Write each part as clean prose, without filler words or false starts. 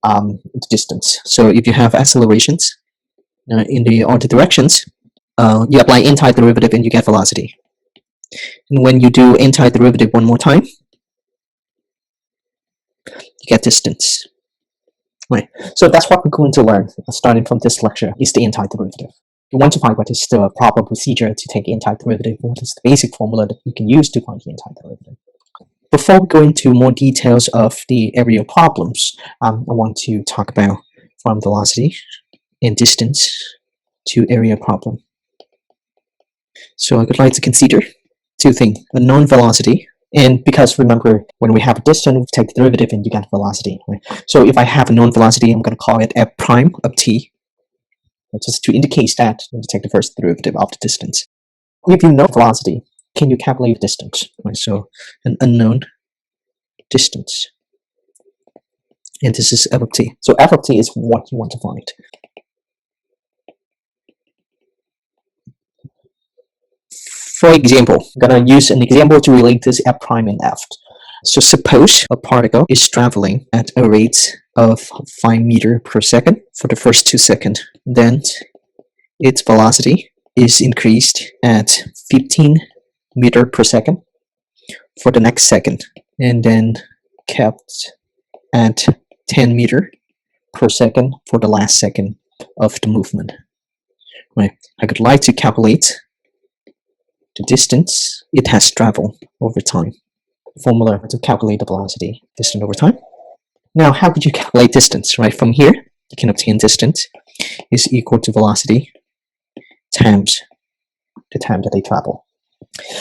the distance. So if you have accelerations in the other directions, you apply antiderivative and you get velocity. And when you do antiderivative one more time, you get distance. Right. So that's what we're going to learn starting from this lecture, is the antiderivative. You want to find what is the proper procedure to take antiderivative, what is the basic formula that you can use to find the antiderivative. Before we go into more details of the area problems, I want to talk about from velocity and distance to area problem. So I would like to consider two things: a known velocity, and because remember, when we have a distance, we take the derivative and you get velocity. Right? So if I have a known velocity, I'm going to call it f prime of t, just to indicate that I'm going to take the first derivative of the distance. If you know velocity, can you calculate the distance? Right? So an unknown distance, and this is f of t. So f of t is what you want to find. For example, I'm going to use an example to relate this f prime and f. So suppose a particle is traveling at a rate of 5 meters per second for the first 2 seconds. Then its velocity is increased at 15 meters per second for the next second, and then kept at 10 meters per second for the last second of the movement. Right. I would like to calculate the distance it has traveled over time. Formula to calculate the velocity, distance over time. Now, how could you calculate distance? Right, from here, you can obtain distance is equal to velocity times the time that they travel.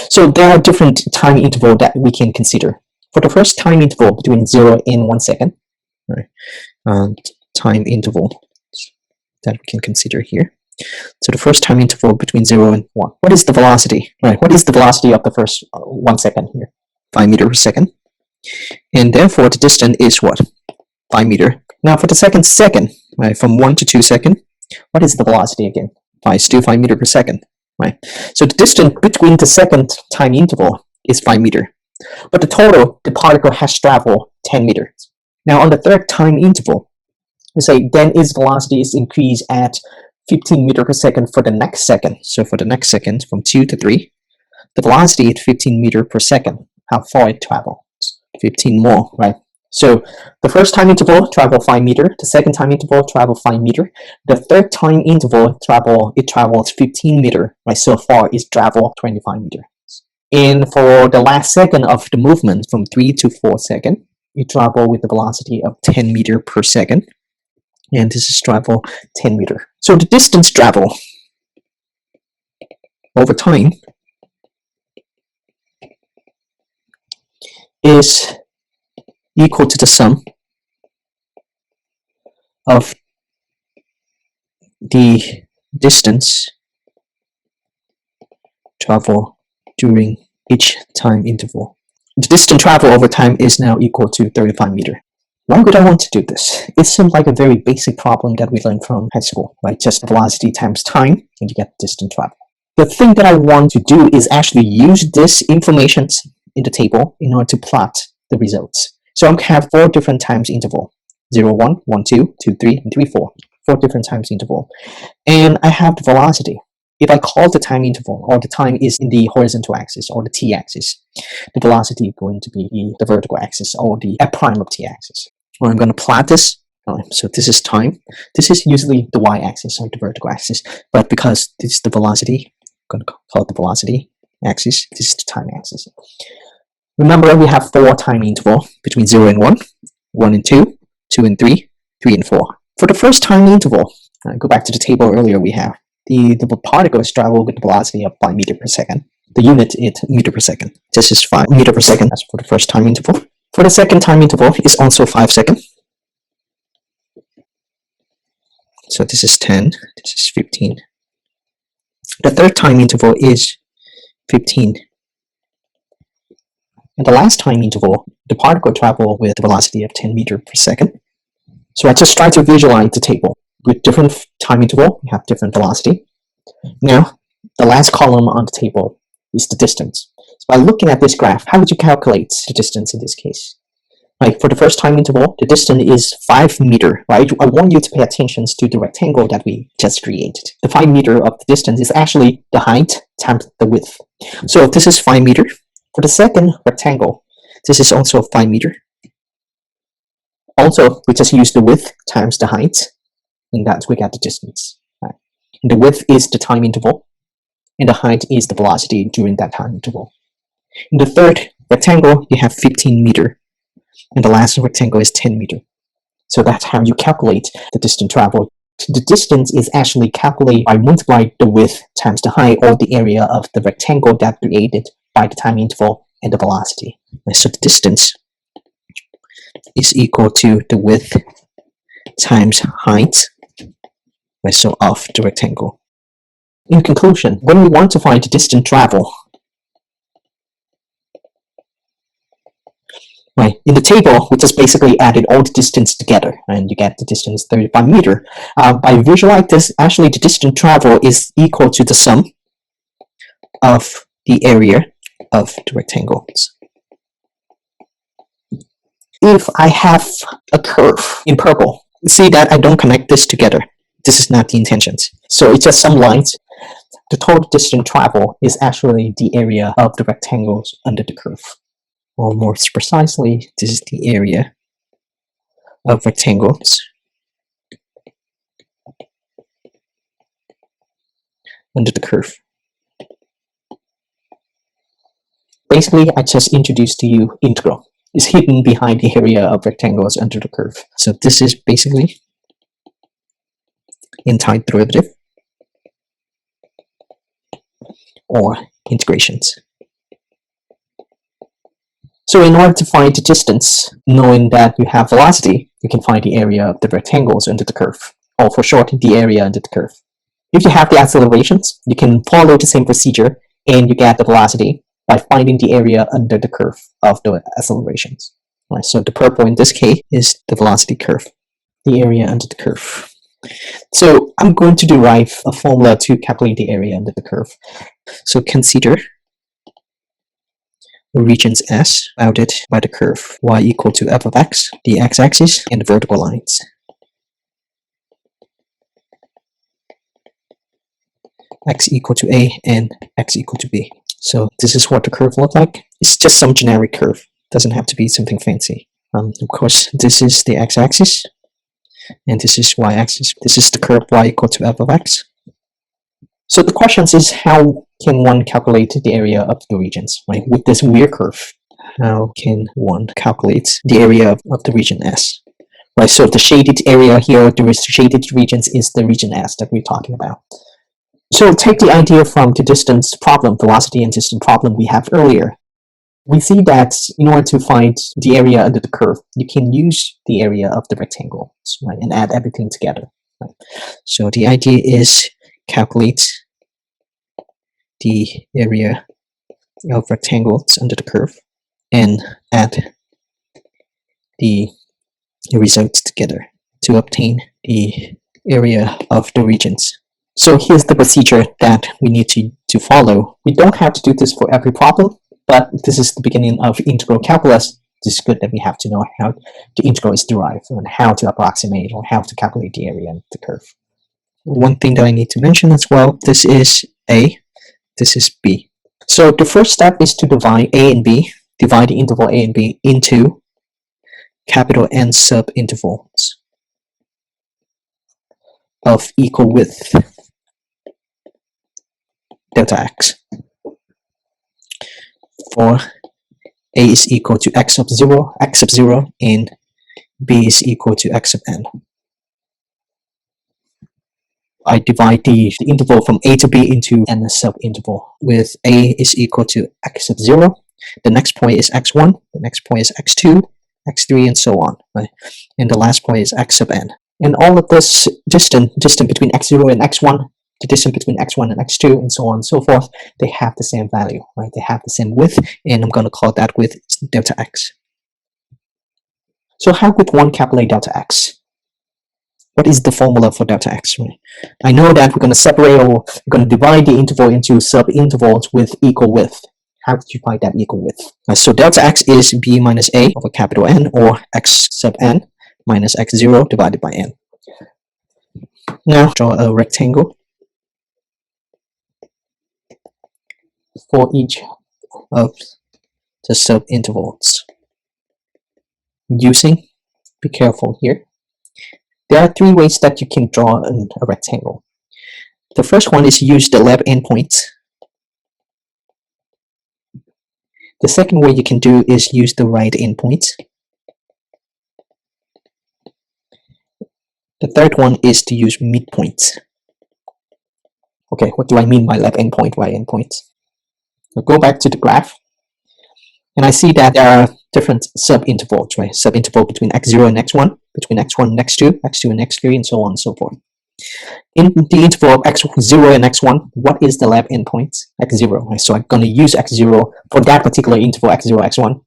So there are different time intervals that we can consider. For the first time interval between 0 and 1 second, right, time interval that we can consider here. So the first time interval between 0 and 1. What is the velocity? Right, what is the velocity of the first 1 second here? 5 meters per second. And therefore the distance is what? 5 meters. Now for the second, right, from 1 to 2 seconds, what is the velocity again? Still 5 meters per second. Right. So the distance between the second time interval is 5 meters. But the total, the particle has traveled 10 meters. Now on the third time interval, we say then its velocity is increased at 15 meters per second for the next second. So for the next second, from 2 to 3, the velocity is 15 meters per second. How far it travels? 15 more, right? So the first time interval travel 5 meters, the second time interval travel 5 meters, the third time interval travels 15 meters, right? So far it traveled 25 meters. And for the last second of the movement, from 3 to 4 seconds, it travel with the velocity of 10 meters per second. And this is travel 10 meters. So the distance travel over time is equal to the sum of the distance travel during each time interval. The distance travel over time is now equal to 35 meters. Why would I want to do this? It seems like a very basic problem that we learned from high school, right? Just velocity times time, and you get distance travel. The thing that I want to do is actually use this information in the table in order to plot the results. So I have 4 different times interval: 0, 1, 1, 2, 2, 3, and 3, 4. 4 different times interval. And I have the velocity. If I call the time interval, or the time is in the horizontal axis, or the t-axis, the velocity is going to be the vertical axis, or the f prime of t-axis. Or I'm going to plot this. So this is time. This is usually the y-axis, or the vertical axis. But because this is the velocity, I'm going to call it the velocity axis. This is the time axis. Remember, we have 4 time interval between 0 and 1, 1 and 2, 2 and 3, 3 and 4. For the first time interval, go back to the table earlier we have. The particles travel with the velocity of 5 meters per second. The unit is meter per second. This is 5 meters per second. That's for the first time interval. For the second time interval, it's also 5 seconds. So this is 10. This is 15. The third time interval is 15. And the last time interval, the particle travel with the velocity of 10 meters per second. So I just try to visualize the table. With different time interval, we have different velocity. Now, the last column on the table is the distance. So by looking at this graph, how would you calculate the distance in this case? Right, for the first time interval, the distance is 5 meters, right? I want you to pay attention to the rectangle that we just created. The 5 meters of the distance is actually the height times the width. So this is 5 meters. For the second rectangle, this is also 5 meters. Also, we just use the width times the height, and that we get the distance. Right? And the width is the time interval, and the height is the velocity during that time interval. In the third rectangle, you have 15 meters. And the last rectangle is 10 meters. So that's how you calculate the distance traveled. The distance is actually calculated by multiplying the width times the height, or the area of the rectangle that created by the time interval and the velocity. So the distance is equal to the width times height, so of the rectangle. In conclusion, when we want to find the distance traveled, right, in the table, we just basically added all the distance together, and you get the distance 35 meters. By visualize this, actually the distance traveled is equal to the sum of the area of the rectangles. If I have a curve in purple, see that I don't connect this together. This is not the intention. So it's just some lines. The total distance traveled is actually the area of the rectangles under the curve. Or more precisely, this is the area of rectangles under the curve. Basically, I just introduced to you integral. It's hidden behind the area of rectangles under the curve. So this is basically entire derivative or integrations. So in order to find the distance, knowing that you have velocity, you can find the area of the rectangles under the curve, or for short, the area under the curve. If you have the accelerations, you can follow the same procedure and you get the velocity by finding the area under the curve of the accelerations. Right, so the purple in this case is the velocity curve, the area under the curve. So I'm going to derive a formula to calculate the area under the curve. So consider regions S bounded by the curve y equal to f of x, the x-axis, and the vertical lines. X equal to A and x equal to B. So this is what the curve looks like. It's just some generic curve. Doesn't have to be something fancy. Of course, this is the x-axis, and this is y-axis. This is the curve y equal to f of x. So the question is, how can one calculate the area of the regions, right? With this weird curve, how can one calculate the area of the region S? Right, so the shaded area here, the shaded regions is the region S that we're talking about. So take the idea from the distance problem, velocity and distance problem we have earlier. We see that in order to find the area under the curve, you can use the area of the rectangle, right, and add everything together. Right? So the idea is calculate the area of rectangles under the curve and add the results together to obtain the area of the regions. So here's the procedure that we need to follow. We don't have to do this for every problem, but this is the beginning of integral calculus. It's good that we have to know how the integral is derived and how to approximate or how to calculate the area of the curve. One thing that I need to mention as well, this is A, this is B. So the first step is to divide A and B, divide the interval A and B into capital N sub-intervals of equal width, delta x. For A is equal to x sub 0, and B is equal to x sub n. I divide the interval from A to B into n sub-interval, with A is equal to x sub 0, the next point is x1, the next point is x2, x3, and so on, right? And the last point is x sub n. And all of this distance between x0 and x1, the distance between x1 and x2, and so on and so forth, they have the same value, right? They have the same width, and I'm going to call that width delta x. So how would one calculate delta x? What is the formula for delta x? Right? I know that we're going to separate, or we're going to divide the interval into sub-intervals with equal width. how would you find that equal width? So delta x is b minus a over capital N, or x sub n minus x0 divided by n. Now draw a rectangle for each of the subintervals using, be careful here, there are three ways that you can draw a rectangle. The first one is use the left endpoint. The second way you can do is use the right endpoint. The third one is to use midpoint. Okay, what do I mean by left endpoint, right endpoint? I'll go back to the graph, and I see that there are different subintervals, right? Subinterval between x0 and x1, between x1 and x2, x2 and x3, and so on and so forth. In the interval of x0 and x1, what is the left endpoint? x0, right? So I'm going to use x0 for that particular interval, x0, x1,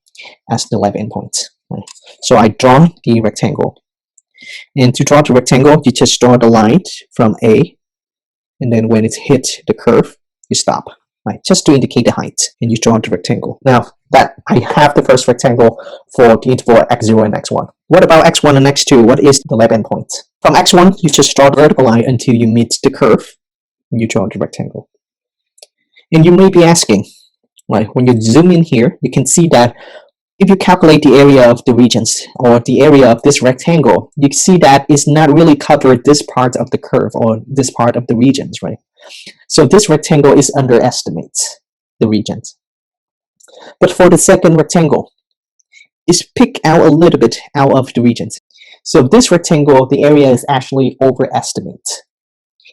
as the left endpoint. Right? So I draw the rectangle. And to draw the rectangle, you just draw the line from A, and then when it hits the curve, you stop. Right, just to indicate the height, and you draw the rectangle. Now that I have the first rectangle for the interval x0 and x1. What about x1 and x2? What is the left endpoint? From x1, you just draw the vertical line until you meet the curve, and you draw the rectangle. And you may be asking, right, when you zoom in here, you can see that if you calculate the area of the regions, or the area of this rectangle, you see that it's not really covered this part of the curve, or this part of the regions, right? So this rectangle is underestimates the regions. But for the second rectangle, it's picked out a little bit out of the regions. So this rectangle, the area is actually overestimate.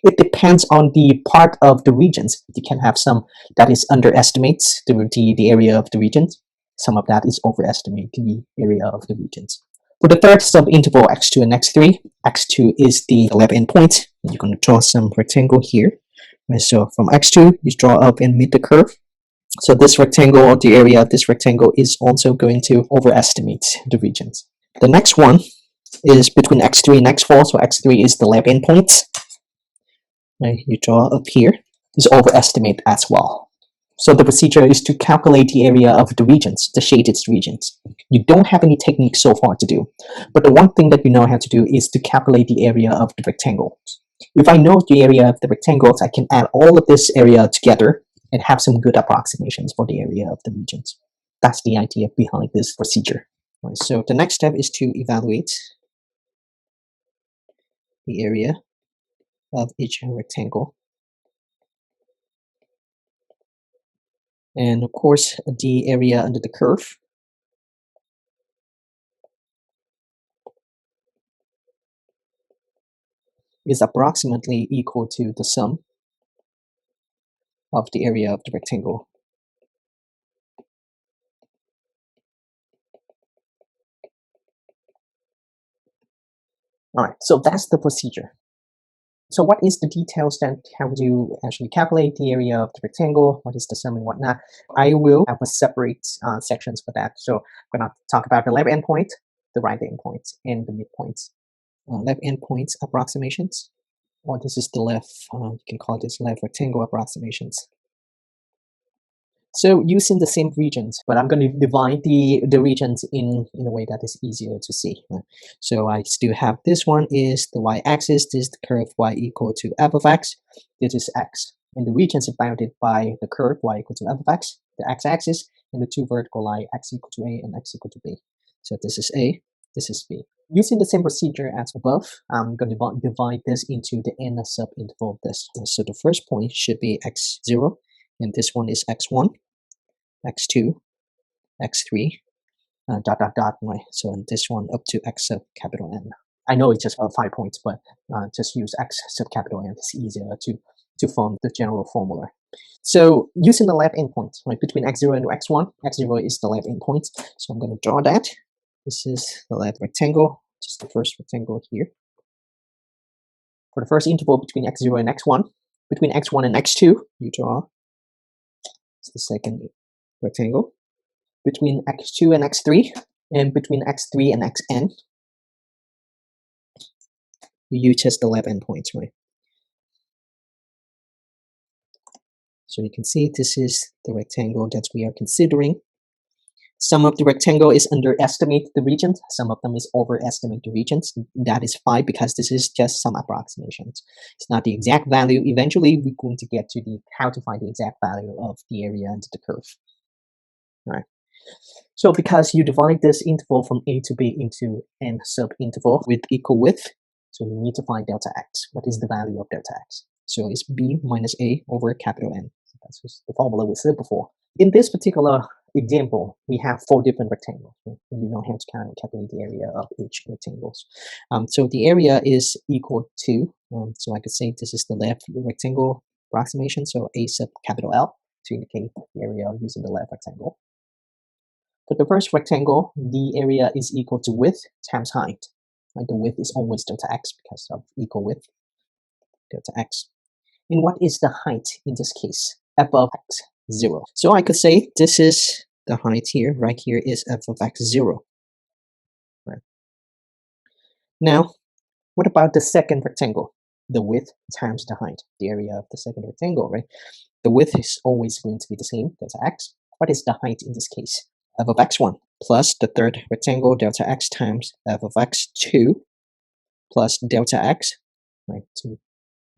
It depends on the part of the regions. You can have some that is underestimates the area of the regions. Some of that is overestimate the area of the regions. For the third subinterval x2 and x3, x2 is the left endpoint. You're going to draw some rectangle here. So from x2, you draw up and meet the curve. So this rectangle, or the area of this rectangle, is also going to overestimate the regions. The next one is between x3 and x4. So x3 is the left endpoint. You draw up here. Is overestimate as well. So the procedure is to calculate the area of the regions, the shaded regions. You don't have any technique so far to do. But the one thing that you know how to do is to calculate the area of the rectangle. If I know the area of the rectangles, I can add all of this area together and have some good approximations for the area of the regions. That's the idea behind this procedure. Right, so the next step is to evaluate the area of each rectangle. And of course, the area under the curve is approximately equal to the sum of the area of the rectangle. All right, so that's the procedure. So what is the details then? How do you actually calculate the area of the rectangle? What is the sum and whatnot? I will have a separate sections for that. So I'm going to talk about the left endpoint, the right endpoint, and the midpoints. Left endpoints approximations. Or this is the left, you can call this left rectangle approximations. So using the same regions, but I'm going to divide the regions in a way that is easier to see. So I still have this one is the y-axis, this is the curve y equal to f of x, this is x. And the regions are bounded by the curve y equal to f of x, the x-axis, and the two vertical line x equal to a and x equal to b. So this is a, this is b. Using the same procedure as above, I'm going to divide this into the n subinterval of this. So the first point should be x0, and this one is x1, x2, x3, dot, dot, dot, right? So this one up to x sub capital N. I know it's just 5 points, but just use x sub capital N. It's easier to form the general formula. So using the left endpoint, right, between x0 and x1, x0 is the left endpoint. So I'm going to draw that. This is the left rectangle, just the first rectangle here. For the first interval between x0 and x1, between x1 and x2, you draw the second rectangle. Between x2 and x3, and between x3 and xn, you use just the left endpoints, right? So you can see this is the rectangle that we are considering. Some of the rectangle is underestimate the regions, some of them is overestimate the regions. That is fine because this is just some approximations. It's not the exact value. Eventually, we're going to get to the how to find the exact value of the area under the curve. All right. So because you divide this interval from a to b into n sub-interval with equal width, so you need to find delta x. What is the value of delta x? So it's b minus a over capital N. So that's just the formula we said before. In this particular example, we have 4 different rectangles. And you know how to calculate the area of each rectangles. So the area is equal to, so I could say this is the left rectangle approximation, so a sub capital L to indicate the area using the left rectangle. For the first rectangle, the area is equal to width times height. Right? The width is always delta x because of equal width, delta x. And what is the height in this case? F of x, 0. So I could say this is the height here, right here is f of x, 0. Right. Now, what about the second rectangle? The width times the height, the area of the second rectangle, right? The width is always going to be the same, delta x. What is the height in this case? F of x1 plus the third rectangle, delta x times f of x2 plus delta x, right, to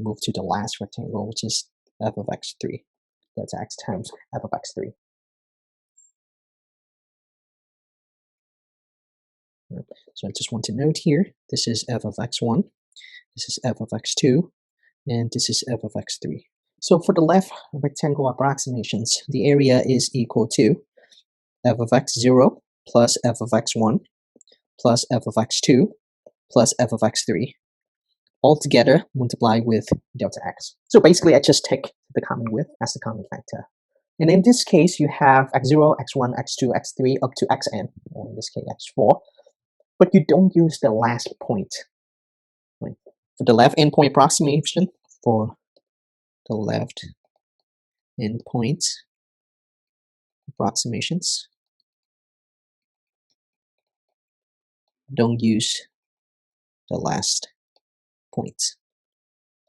move to the last rectangle, which is f of x3, delta x times f of x3. So I just want to note here, this is f of x1, this is f of x2, and this is f of x3. So for the left rectangle approximations, the area is equal to f of x0 plus f of x1 plus f of x2 plus f of x3 all together multiply with delta x. So basically I just take the common width as the common factor. And in this case you have x0, x1, x2, x3 up to xn, or in this case x4, but you don't use the last point. Right? For the left endpoint approximation, for the left endpoint approximations, don't use the last point.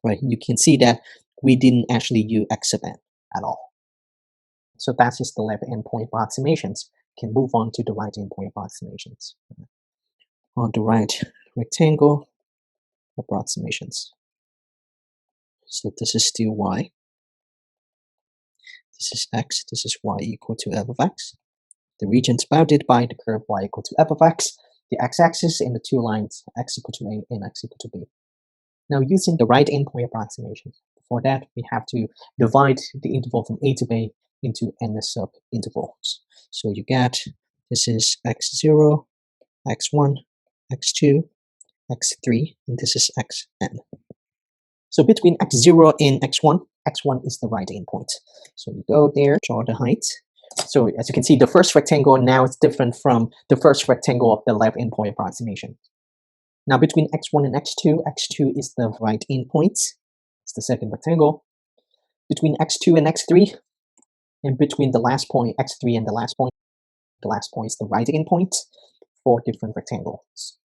Right? You can see that we didn't actually use x sub n at all. So that's just the left endpoint approximations. You can move on to the right endpoint approximations. On the right rectangle approximations. So this is still y. This is x. This is y equal to f of x. The regions bounded by the curve y equal to f of x. The x-axis and the 2 lines x equal to a and x equal to b. Now using the right endpoint approximation, for that we have to divide the interval from a to b into n sub-intervals. So you get, this is x0, x1, x2, x3, and this is xn. So between x0 and x1, x1 is the right endpoint. So you go there, draw the height. So as you can see, the first rectangle now is different from the first rectangle of the left endpoint approximation. Now between x1 and x2, x2 is the right endpoint. It's the second rectangle. Between x2 and x3, and between the last point, x3 and the last point is the right endpoint for different rectangles.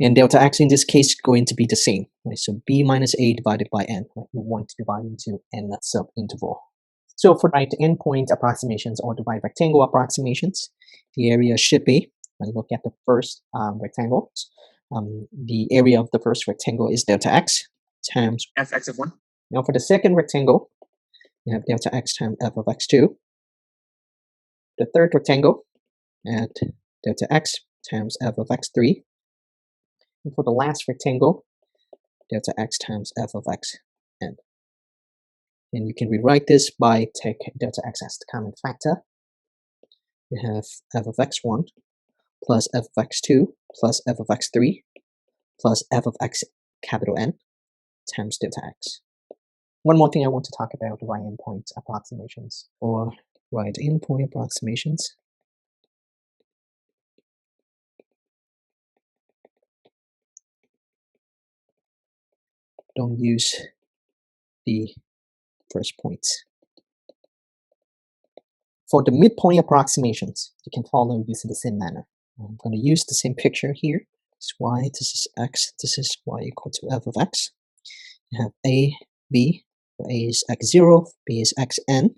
And delta x in this case is going to be the same. Right? So b minus a divided by n. Right? You want to divide into n sub-interval. So for right endpoint approximations or the right rectangle approximations, the area should be, and look at the first rectangle. The area of the first rectangle is delta x times fx of 1. Now for the second rectangle, you have delta x times f of x2. The third rectangle, add delta x times f of x3. And for the last rectangle, delta x times f of xn. And you can rewrite this by take delta x as the common factor. You have f of x1 plus f of x2 plus f of x3 plus f of x capital N times delta x. One more thing I want to talk about, the right endpoint approximations or right endpoint approximations. Don't use the first points. For the midpoint approximations, you can follow using the same manner. I'm going to use the same picture here. This is y, this is x, this is y equal to f of x. You have a, b, A is x0, B is xn,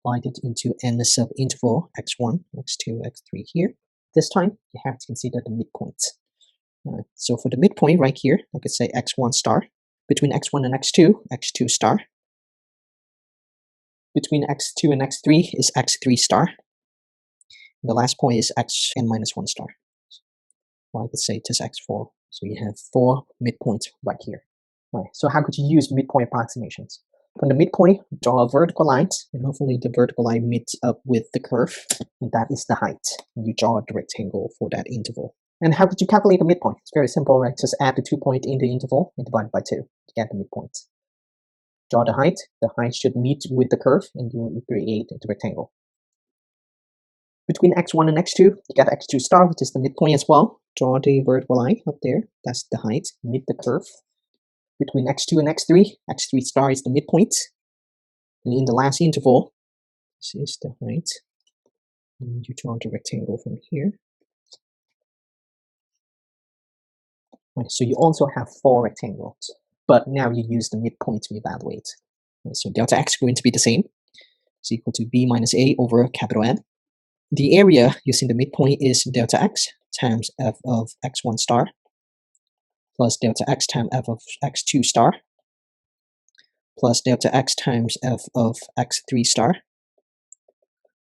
divided into n sub-interval x1, x2, x3 here. This time, you have to consider the midpoint. So for the midpoint right here, I could say x1 star. Between x1 and x2, x2 star. Between x2 and x3 is x3 star. And the last point is xn minus 1 star. Or I could say just x4. So you have 4 midpoints right here. Right. So how could you use midpoint approximations? From the midpoint, draw a vertical line, and hopefully the vertical line meets up with the curve, and that is the height. And you draw a rectangle for that interval. And how could you calculate the midpoint? It's very simple, right? Just add the 2 points in the interval and divide by 2 to get the midpoint. Draw the height. The height should meet with the curve, and you will create the rectangle. Between x1 and x2, you got x2 star, which is the midpoint as well. Draw the vertical line up there. That's the height. Meet the curve. Between x2 and x3, x3 star is the midpoint. And in the last interval, this is the height. And you draw the rectangle from here. Right, so you also have 4 rectangles, but now you use the midpoint to evaluate. Right, so delta x is going to be the same. It's equal to b minus a over capital N. The area using the midpoint is delta x times f of x1 star plus delta x times f of x2 star plus delta x times f of x3 star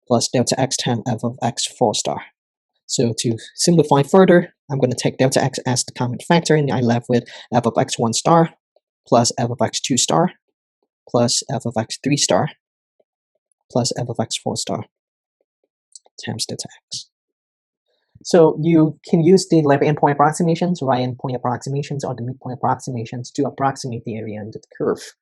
plus delta x times f of x4 star. So to simplify further, I'm going to take delta x as the common factor, and I'm left with f of x1 star plus f of x2 star plus f of x3 star plus f of x4 star times delta x. So you can use the left endpoint approximations, right endpoint approximations, or the midpoint approximations to approximate the area under the curve.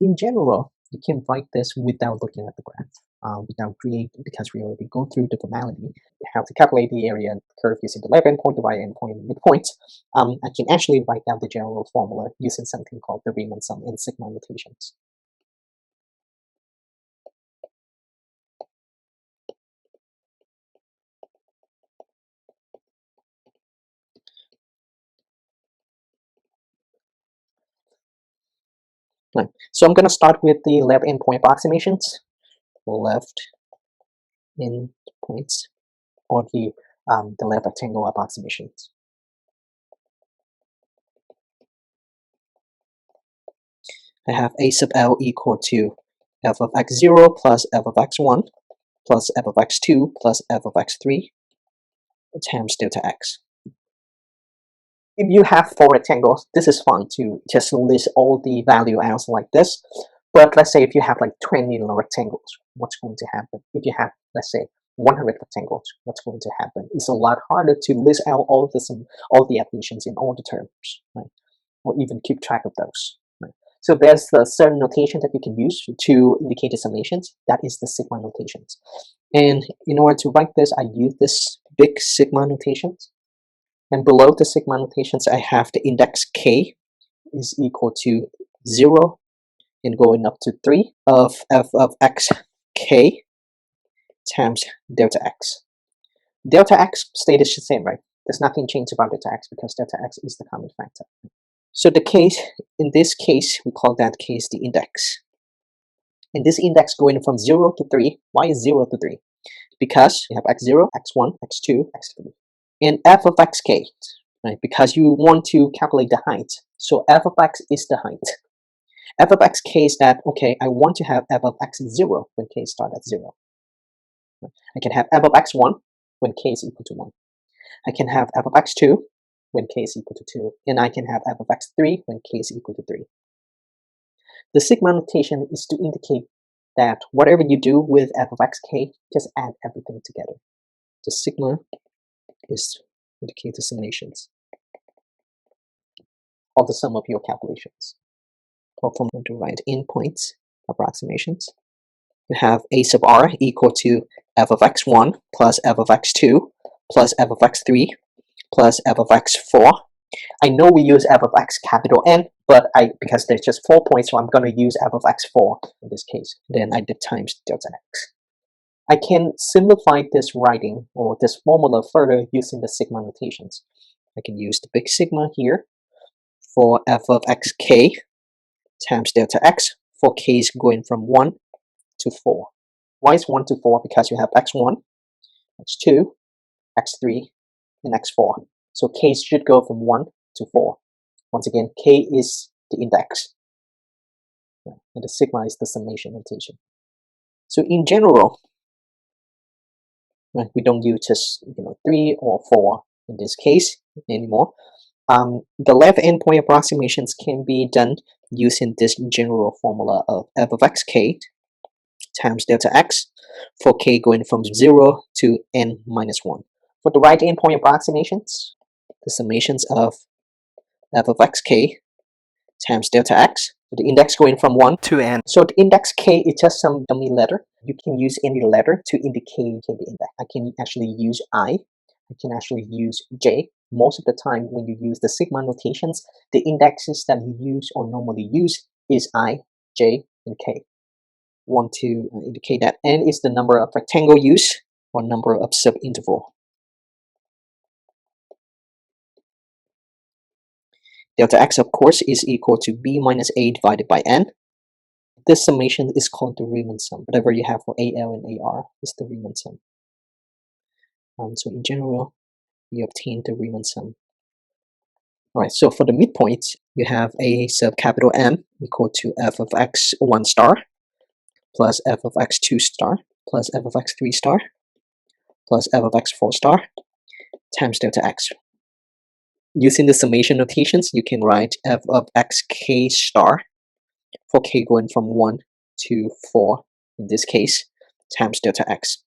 In general, you can write this without looking at the graph, without creating, because we already go through the formality. You have to calculate the area and the curve using the left endpoint, the right endpoint, and the midpoint. I can actually write down the general formula using something called the Riemann sum in sigma notations. Right. So I'm going to start with the left endpoint approximations. Left endpoints, or the left rectangle approximations. I have a sub L equal to f of x0 plus f of x1 plus f of x2 plus f of x3 times delta x. If you have 4 rectangles, this is fine to just list all the value out like this. But let's say if you have like 20 rectangles, what's going to happen? If you have, let's say, 100 rectangles, what's going to happen? It's a lot harder to list out all the additions in all the terms, right? Or even keep track of those. Right? So there's a certain notation that you can use to indicate the summations. That is the sigma notations. And in order to write this, I use this big sigma notations. And below the sigma notations, I have the index k is equal to 0 and going up to 3 of f of x k times delta x. Delta x stays the same, right? There's nothing changed about delta x because delta x is the common factor. So the case, in this case, we call that case the index. And this index going from 0 to 3, why is 0 to 3? Because you have x0, x1, x2, x3. And f of xk, right? Because you want to calculate the height. So f of x is the height. F of xk is that, okay, I want to have f of x0 when k starts at 0. I can have f of x1 when k is equal to 1. I can have f of x2 when k is equal to 2. And I can have f of x3 when k is equal to 3. The sigma notation is to indicate that whatever you do with f of xk, just add everything together. The sigma is indicate the summations or the sum of your calculations. Or from the right endpoints approximations, you have a sub r equal to f of x1 plus f of x2 plus f of x3 plus f of x4. I know we use f of x capital N, but because there's just 4 points, so I'm going to use f of x4 in this case. Then I did times delta x. I can simplify this writing or this formula further using the sigma notations. I can use the big sigma here for f of xk times delta x for k's going from 1 to 4. Why is 1 to 4? Because you have x1, x2, x3, and x4. So k should go from 1 to 4. Once again, k is the index, and the sigma is the summation notation. So in general, we don't use just 3 or 4 in this case anymore. The left endpoint approximations can be done using this general formula of f of xk times delta x for k going from 0 to n minus 1. For the right endpoint approximations, the summations of f of xk times delta x, with the index going from 1 to n. So the index k is just some dummy letter. You can use any letter to indicate the index. I can actually use I can actually use j. Most of the time when you use the sigma notations, the indexes that you use or normally use is I, j, and k. Want to indicate that n is the number of rectangle used or number of subinterval. Delta x, of course, is equal to b minus a divided by n. This summation is called the Riemann sum. Whatever you have for AL and AR is the Riemann sum. So in general, you obtain the Riemann sum. Alright, so for the midpoint, you have a sub capital M equal to f of x1 star plus f of x2 star plus f of x3 star plus f of x4 star times delta x. Using the summation notations, you can write f of xk star for k going from 1 to 4, in this case, times delta x.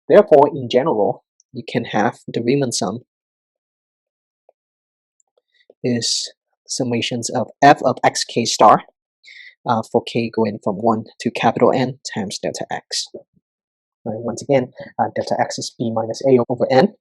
Therefore, in general, you can have the Riemann sum is summations of f of xk star for k going from 1 to capital N times delta x. Right, once again, delta x is b minus a over n.